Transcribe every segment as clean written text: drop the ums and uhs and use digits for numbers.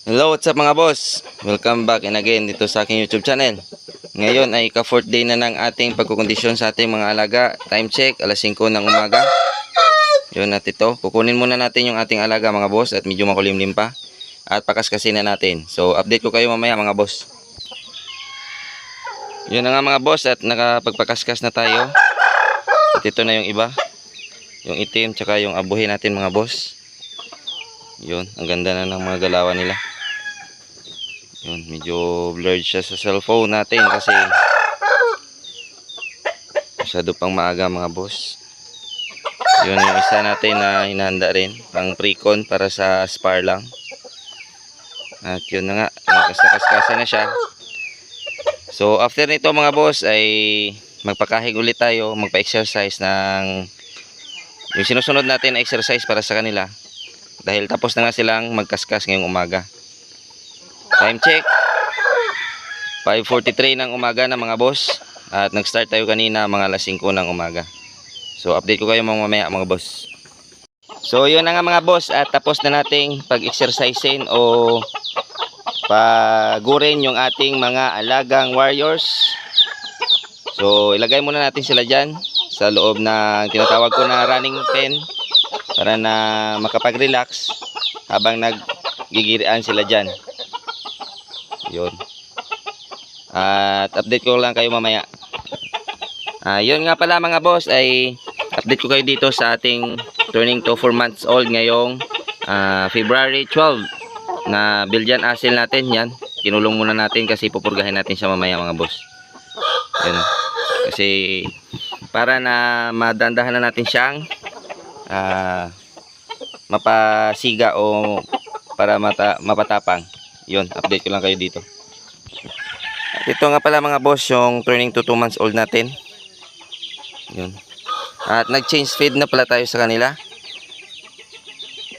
Hello, what's up mga boss? Welcome back and again dito sa aking YouTube channel. Ngayon ay ka-4th day na ng ating pagkukondisyon sa ating mga alaga. Time check, alas 5 ng umaga. Yun at ito, kukunin muna natin yung ating alaga mga boss at medyo makulimlim pa. At pakaskasin na natin. So update ko kayo mamaya mga boss. Yun na nga mga boss at nakapagpakaskas na tayo. At ito na yung iba. Yung itim tsaka yung abuhin natin mga boss. Yun, ang ganda na ng mga galawan nila. Yun, medyo blurred siya sa cellphone natin kasi masyado pang maaga mga boss. Yun yung isa natin na hinahanda rin, pang pre-con para sa spar lang. At yun na nga, nakaskaskasa na siya. So after nito mga boss ay magpakahig ulit tayo, magpa-exercise ng yung sinusunod natin na exercise para sa kanila. Dahil tapos na nga silang magkaskas ngayong umaga. Time check 5:43 ng umaga na mga boss. At nag-start tayo kanina mga alas 5 ng umaga. So update ko kayo mamaya mga boss. So yun na nga mga boss. At tapos na nating pag-exercisein o pagurin yung ating mga alagang warriors. So ilagay muna natin sila dyan sa loob na tinatawag ko na running pen, para na makapag-relax habang naggigirian sila dyan. Yun. At update ko lang kayo mamaya. Yun nga pala mga boss, ay update ko kayo dito sa ating turning to 4 months old ngayong February 12 na Belgian Asel natin. Yan, kinulong muna natin kasi pupurgahin natin siya mamaya mga boss. Yan. Kasi para na madandahan na natin siyang mapasiga o para mapatapang. Yun, update ko lang kayo dito. At ito nga pala mga boss, yung turning to 2 months old natin. Yun. At nag-change feed na pala tayo sa kanila.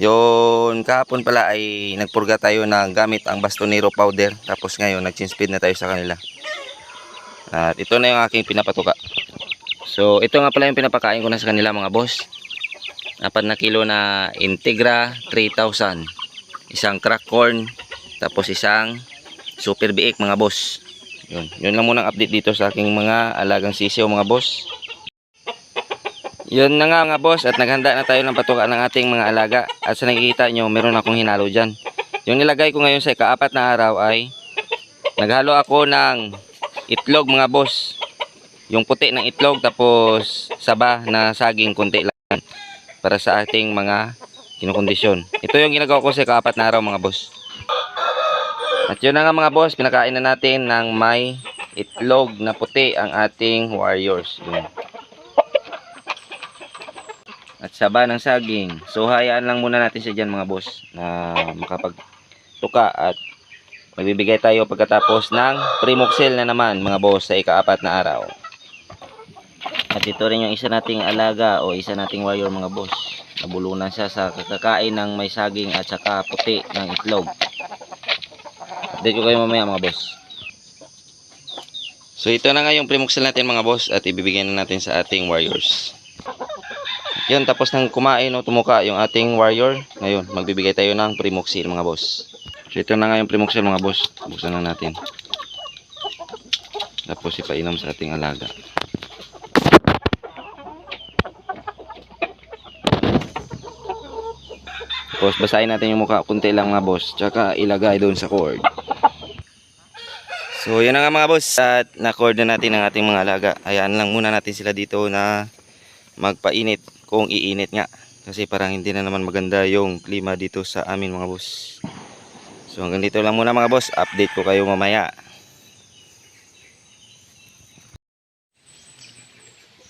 Yun, kahapon pala ay nagpurga tayo ng gamit ang bastonero powder. Tapos ngayon, nag-change feed na tayo sa kanila. At ito na yung aking pinapatuka. So, ito nga pala yung pinapakain ko na sa kanila mga boss. 4 na kilo na Integra 3000. Isang crack corn. Tapos isang super biik mga boss. Yun lang muna ang update dito sa aking mga alagang sisiyo mga boss. Yun na nga mga boss, at naghanda na tayo ng patuka ng ating mga alaga. At sa nakikita nyo, meron akong hinalo dyan. Yung nilagay ko ngayon sa ika-4 na araw ay naghalo ako ng itlog mga boss. Yung puti ng itlog tapos saba na saging kunti lang para sa ating mga kinukondisyon. Ito yung ginagawa ko sa ika-4 na araw mga boss. At yun na nga mga boss, pinakain na natin ng may itlog na puti ang ating warriors. Yun. At saba ng saging. So hayaan lang muna natin siya dyan mga boss na makapagtuka. At magbibigay tayo pagkatapos ng Primoxil na naman mga boss sa ika-4 na araw. At ito rin yung isa nating alaga o isa nating warrior mga boss. Nabulunan siya sa kakakain ng may saging at saka puti ng itlog. Update ko kayo mamaya mga boss. So ito na nga yung Primoxil natin mga boss, at ibibigay na natin sa ating warriors. Yun, tapos nang kumain o tumuka yung ating warrior, ngayon magbibigay tayo ng Primoxil mga boss. So ito na nga yung Primoxil mga boss. Buksan na natin. Tapos ipainom sa ating alaga. Tapos basahin natin yung mukha kunti lang mga boss, tsaka ilagay doon sa cord. So yun na nga mga boss, at na-cord na natin ang ating mga alaga. Hayaan lang muna natin sila dito na magpainit kung iinit nga. Kasi parang hindi na naman maganda yung klima dito sa amin mga boss. So hanggang dito lang muna mga boss, update ko kayo mamaya.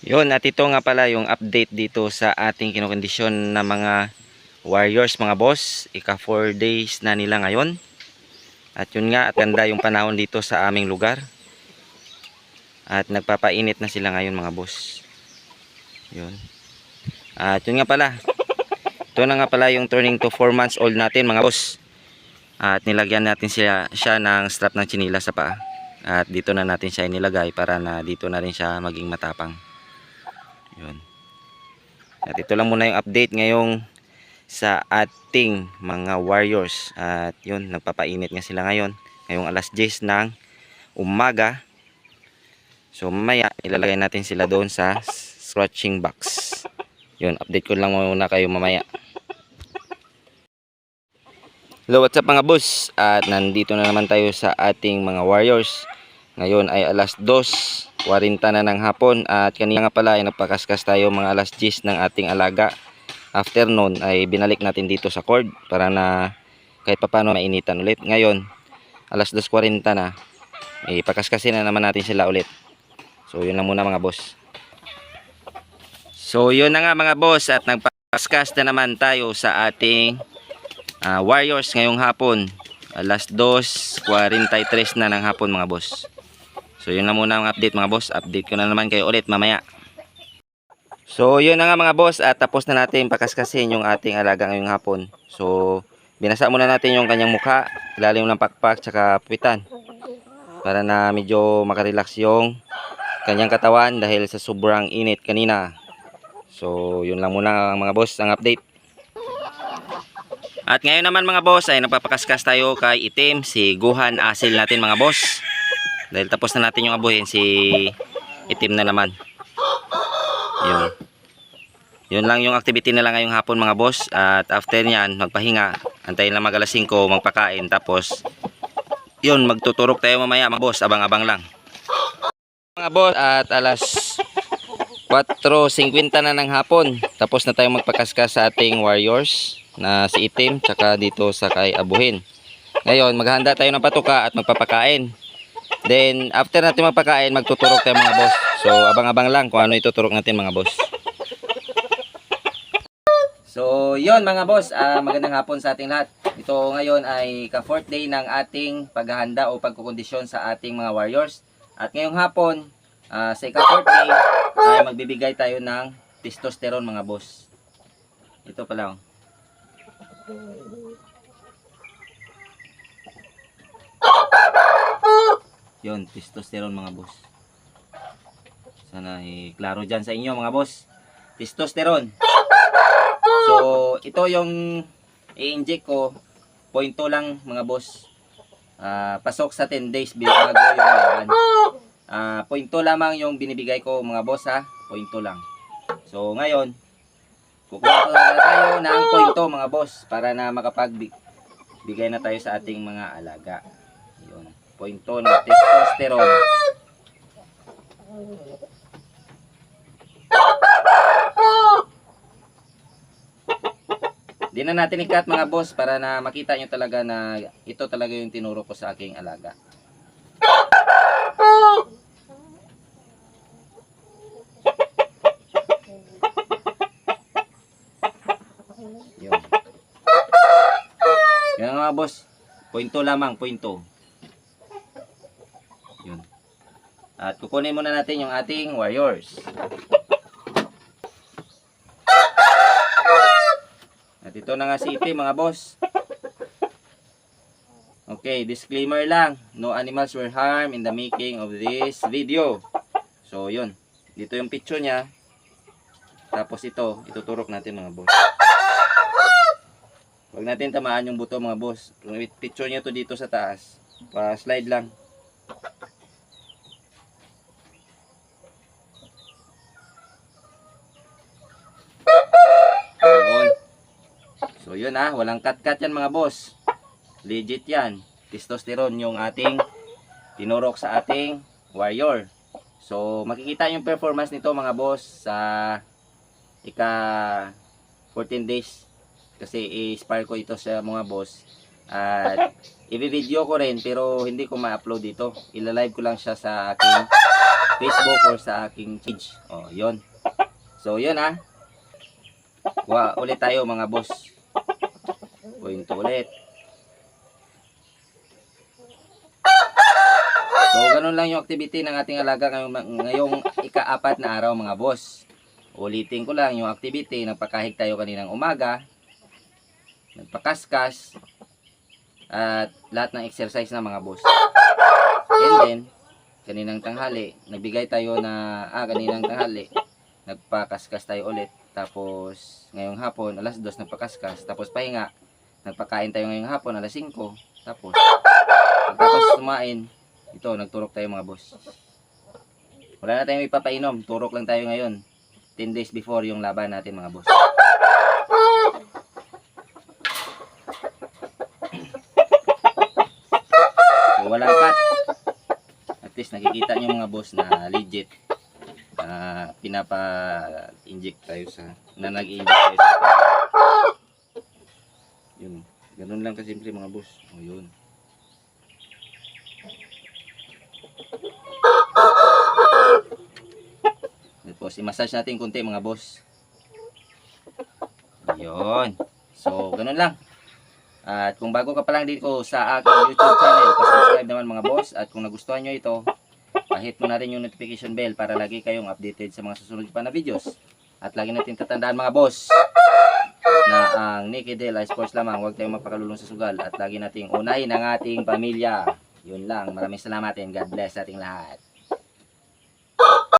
Yun, at ito nga pala yung update dito sa ating kinokondisyon na mga warriors mga boss. Ika 4 days na nila ngayon. At yun nga, at ganda yung panahon dito sa aming lugar. At nagpapainit na sila ngayon mga boss. Yun. At yun nga pala. Ito na nga pala yung turning to 4 months old natin mga boss. At nilagyan natin siya ng strap ng tsinila sa paa. At dito na natin siya inilagay para na dito na rin siya maging matapang. Yun. At ito lang muna yung update ngayong sa ating mga warriors. At yun, nagpapainit nga sila ngayon. Ngayong alas 10 ng umaga. So mamaya ilalagay natin sila doon sa scratching box. Yun, update ko lang muna kayo mamaya. Hello, what's up mga boss? At nandito na naman tayo sa ating mga warriors. Ngayon ay alas 2:40 na ng hapon. At kanina nga pala ay nagpakaskas tayo mga alas 10 ng ating alaga. After noon ay binalik natin dito sa cord para na kahit papano mainitan ulit. Ngayon, alas 2:40 na. Ipakaskasin na naman natin sila ulit. So yun lang muna mga boss. So yun na nga mga boss, at nagpakaskas na naman tayo sa ating warriors ngayong hapon. Alas 2:43 na ng hapon mga boss. So yun na muna ang update mga boss. Update ko na naman kayo ulit mamaya. So yun na nga mga boss, at tapos na natin pakaskasin yung ating alaga ngayong hapon. So binasa muna natin yung kanyang mukha, ilalim ng pakpak tsaka puwitan, para na medyo makarelax yung kanyang katawan dahil sa sobrang init kanina. So yun lang muna mga boss ang update. At ngayon naman mga boss ay nagpapakaskas tayo kay Itim, si Guhan Asil natin mga boss. Dahil tapos na natin yung abuhin, si Itim na naman. Yun. Yun lang yung activity nila ngayong hapon mga boss. At after nyan, magpahinga. Antayin lang mag alas 5, magpakain. Tapos, yun, magtuturok tayo mamaya mga boss. Abang-abang lang. Mga boss, at alas 4:50 na ng hapon. Tapos na tayo magpakaskas sa ating warriors na si Itim, tsaka dito sa kay Abuhin. Ngayon, maghahanda tayo ng patuka at magpapakain. Then, after natin magpakain, magtuturok tayo mga boss. So, abang-abang lang kung ano ituturok natin mga boss. So, yon mga boss, magandang hapon sa ating lahat. Ito ngayon ay ka-4th day ng ating paghahanda o pagkukondisyon sa ating mga warriors. At ngayong hapon, sa ika-4th day, ay magbibigay tayo ng testosterone mga boss. Ito pala. Yon, testosterone mga boss. Sana klaro dyan sa inyo mga boss. Testosterone. So, ito yung i-inject ko. 0.2 lang mga boss. Pasok sa 10 days bago yung laban. 0.2 lamang yung binibigay ko mga boss ha. 0.2 lang. So, ngayon, kukuha na tayo ng 0.2 mga boss para na makapagbigay na tayo sa ating mga alaga. Yun. 0.2 na testosterone. Di na natin i-cut mga boss para na makita nyo talaga na ito talaga yung tinuro ko sa aking alaga. Yun. Yan mga boss. 0.2 lamang, 0.2. Yun. At kukunin muna natin yung ating warriors. At ito na nga si Itim mga boss. Okay, disclaimer lang. No animals were harmed in the making of this video. So yun. Dito yung picture niya. Tapos ito, ituturok natin mga boss. Huwag natin tamaan yung buto mga boss. Picture niya to dito sa taas. Pa-slide lang. So yun walang cut-cut yan mga boss. Legit yan. Testosterone yung ating tinurok sa ating warrior. So makikita yung performance nito mga boss sa ika 14 days. Kasi i-spare ko ito sa mga boss. At i-video ko rin pero hindi ko ma-upload dito. Ila-live ko lang siya sa aking Facebook or sa aking page. Oh, yun. So yun kuha ulit tayo mga boss. Point ulit. So ganun lang yung activity ng ating alaga ngayong ika-4 na araw mga boss. Ulitin ko lang yung activity. Nagpakahig tayo kaninang umaga. Nagpakaskas. At lahat ng exercise na mga boss. And then, kaninang tanghali, nagbigay tayo na, kaninang tanghali, nagpakaskas tayo ulit. Tapos ngayong hapon alas 2 nagpakaskas, tapos pahinga. Nagpakain tayo ngayong hapon alas 5. Tapos pagkatapos kumain, ito nagturok tayo mga boss. Wala na tayong ipapainom, turok lang tayo ngayon. 10 days before yung laban natin mga boss. So, walang cut. At least nakikita nyo mga boss na legit. Pinapa-inject tayo sa, na nag-inject tayo sa. Yun. Ganun lang kasimple mga boss. O yun. Tapos i-massage natin konti mga boss. Yun. So, ganun lang. At kung bago ka pa lang dito sa aking YouTube channel, subscribe naman mga boss. At kung nagustuhan nyo ito, pahit mo na rin yung notification bell para lagi kayong updated sa mga susunod pa na videos. At lagi natin tatandaan mga boss na ang Nicky Del ay sports lamang. Huwag tayong magpakalulong sa sugal. At lagi nating unahin ang ating pamilya. Yun lang. Maraming salamat and God bless ating lahat.